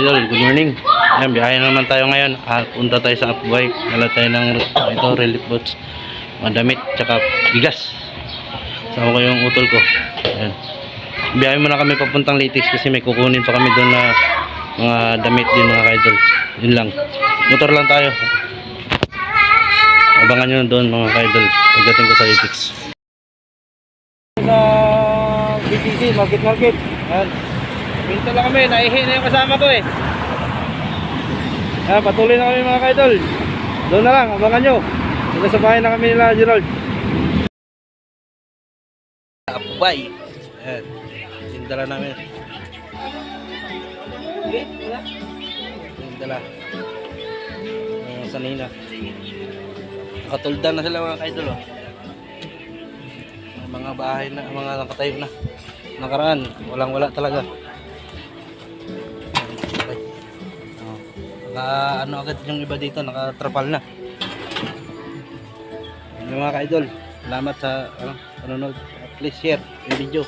idol, good morning. Ayan, biyahe na naman tayo ngayon. Punta tayo sa Upway. Dala tayo ng relief boats. Mga damit, tsaka bigas. Sama ko yung utol ko. Ayan. Biyahe muna kami papuntang Litis kasi may kukunin pa kami doon na mga damit din mga idol. Yun lang. Motor lang tayo. Abangan nyo doon mga idol pagdating ko sa Litis. Sa BTC, market. Ayan. Pinto lang kami, naihi na yung kasama ko eh. Ayan, patuloy na kami mga kaidol. Doon na lang, abangan nyo. Dito sa bahay na kami nila Gerald. Upway. Ayan, sindala namin. Sindala. Sanina. Nakatuldan na sila mga kaidol oh. Mga bahay na, mga nakatayo na. Nakaraan, wala talaga. Ano agad yung iba dito, nakatrapal na. Yung mga ka-idol, salamat sa panonood. Please share yung video.